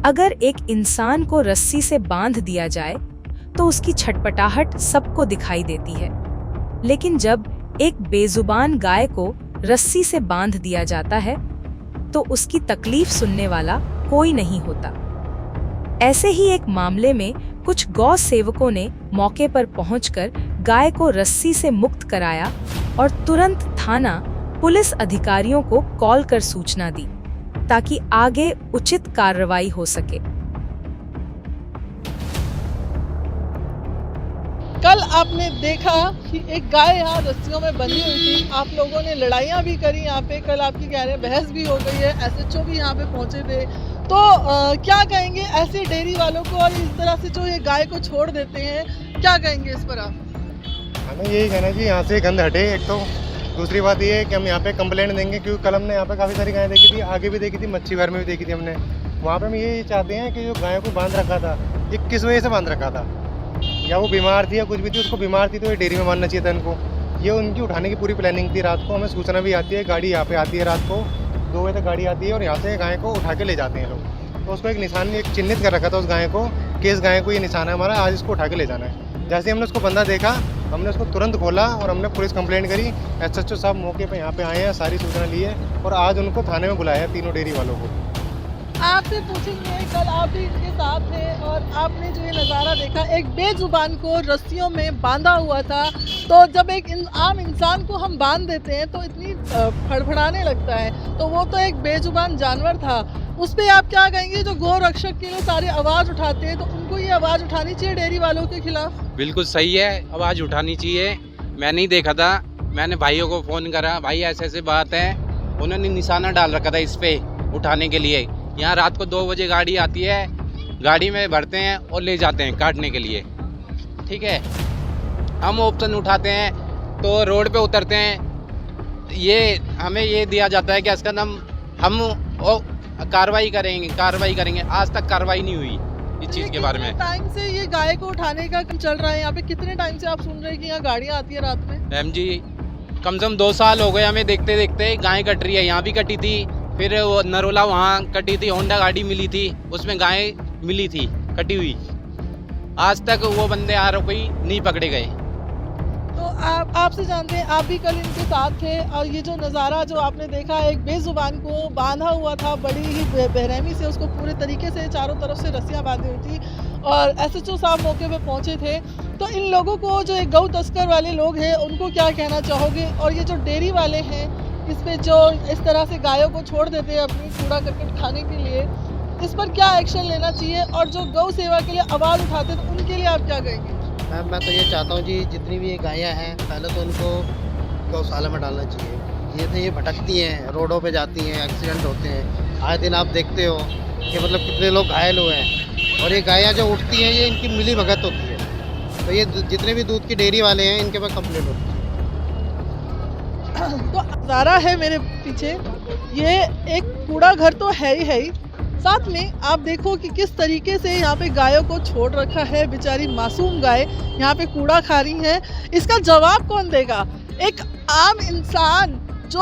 अगर एक इंसान को रस्सी से बांध दिया जाए तो उसकी छटपटाहट सबको दिखाई देती है, लेकिन जब एक बेजुबान गाय को रस्सी से बांध दिया जाता है तो उसकी तकलीफ सुनने वाला कोई नहीं होता। ऐसे ही एक मामले में कुछ गौ सेवकों ने मौके पर पहुंचकर गाय को रस्सी से मुक्त कराया और तुरंत थाना पुलिस अधिकारियों को कॉल कर सूचना दी ताकि आगे उचित कार्रवाई हो सके। कल आपने देखा कि एक गाय यहाँ रस्सियों में बंधी हुई थी। आप लोगों ने लड़ाइयाँ भी करी यहाँ पे। कल आपकी कह रहे हैं बहस भी हो गई है। SHO भी यहाँ पे पहुँचे थे। तो क्या कहेंगे ऐसे डेयरी वालों को और इस तरह से जो ये गाय को छोड़ देते हैं, क्या कहेंगे इस पर आप? हमें यही कहना चाहिए यहाँ से गंद हटे। एक तो दूसरी बात ये है कि हम यहाँ पे कंप्लेंट देंगे, क्योंकि कल हमने यहाँ पे काफ़ी सारी गायें देखी थी, आगे भी देखी थी, मच्छी घर में भी देखी थी हमने। वहाँ पे हम ये चाहते हैं कि जो गायों को बांध रखा था, ये किस वजह से बांध रखा था, या वो बीमार थी या कुछ भी थी, उसको बीमार थी तो ये डेयरी में बांधना चाहिए था इनको। ये उनकी उठाने की पूरी प्लानिंग थी। रात को हमें सूचना भी आती है, गाड़ी यहाँ पे आती है, रात को 2 बजे तक गाड़ी आती है और यहाँ से गाय को उठा के ले जाते हैं लोग। तो उसको एक निशान, एक चिन्हित कर रखा था उस गाय को कि इस गाय को ये निशान है हमारा, आज इसको उठा के ले जाना है। जैसे हमने उसको बंदा देखा, हमने उसको तुरंत खोला और हमने पुलिस कंप्लेंट करी। SHO साहब मौके पे यहाँ पे आए हैं, सारी सूचना ली है और आज उनको थाने में बुलाया है, तीनों डेयरी वालों को। आपसे पूछेंगे, कल आप भी इनके साथ थे और आपने जो ये नज़ारा देखा, एक बेजुबान को रस्सियों में बांधा हुआ था। तो जब एक आम इंसान को हम बांध देते हैं तो इतनी फड़फड़ाने लगता है, तो वो तो एक बेजुबान जानवर था। उस पर आप क्या कहेंगे? जो गौ रक्षक के लिए सारे आवाज़ उठाते हैं, तो उनको ये आवाज़ उठानी चाहिए डेयरी वालों के खिलाफ? बिल्कुल सही है, आवाज़ उठानी चाहिए। मैं नहीं देखा था, मैंने भाइयों को फ़ोन करा, भाई ऐसे ऐसे बात है। उन्होंने निशाना डाल रखा था इस पर उठाने के लिए। यहाँ रात को 2 बजे गाड़ी आती है, गाड़ी में भरते हैं और ले जाते हैं काटने के लिए। ठीक है, हम ऑप्शन उठाते हैं तो रोड पे उतरते हैं। ये हमें ये दिया जाता है कि इसका नाम हम कार्रवाई करेंगे। आज तक कार्रवाई नहीं हुई इस चीज़ के बारे में। टाइम से ये गाय को उठाने का चल रहा है यहाँ पे? कितने टाइम से आप सुन रहे हैं कि यहाँ गाड़ियाँ आती है रात में? मैम जी, कम से कम 2 साल हो गए हमें देखते देखते। गाय कट रही है, यहाँ भी कटी थी, फिर वो नरोला वहाँ कटी थी, होंडा गाड़ी मिली थी, उसमें गाय मिली थी कटी हुई। आज तक वो बंदे आरोपी नहीं पकड़े गए। तो आपसे जानते हैं, आप भी कल इनके साथ थे और ये जो नज़ारा जो आपने देखा, एक बेजुबान को बांधा हुआ था, बड़ी ही बेरहमी से उसको पूरे तरीके से चारों तरफ से रस्सियाँ बांधी हुई थी और SHO साहब मौके पे पहुंचे थे। तो इन लोगों को, जो एक गौ तस्कर वाले लोग हैं, उनको क्या कहना चाहोगे? और ये जो डेयरी वाले हैं, इस पे जो इस तरह से गायों को छोड़ देते हैं अपनी कूड़ा करकट खाने के लिए, इस पर क्या एक्शन लेना चाहिए? और जो गौ सेवा के लिए आवाज़ उठाते हैं, तो उनके लिए आप क्या कहेंगे? मैम, मैं तो ये चाहता हूँ जी, जितनी भी ये गायें हैं, पहले तो उनको गौशाला में डालना चाहिए। ये तो ये भटकती हैं, रोडों पे जाती हैं, एक्सीडेंट होते हैं। आए दिन आप देखते हो कि मतलब कितने लोग घायल हुए हैं। और ये गायें जो उठती हैं, ये इनकी मिली भगत होती है। तो ये जितने भी दूध की डेयरी वाले हैं, इनके पास कंप्लेंट होती है। तो नज़ारा है मेरे पीछे, ये एक कूड़ा घर तो है ही, साथ में आप देखो कि किस तरीके से यहाँ पे गायों को छोड़ रखा है। बेचारी मासूम गाय यहाँ पे कूड़ा खा रही है। इसका जवाब कौन देगा? एक आम इंसान जो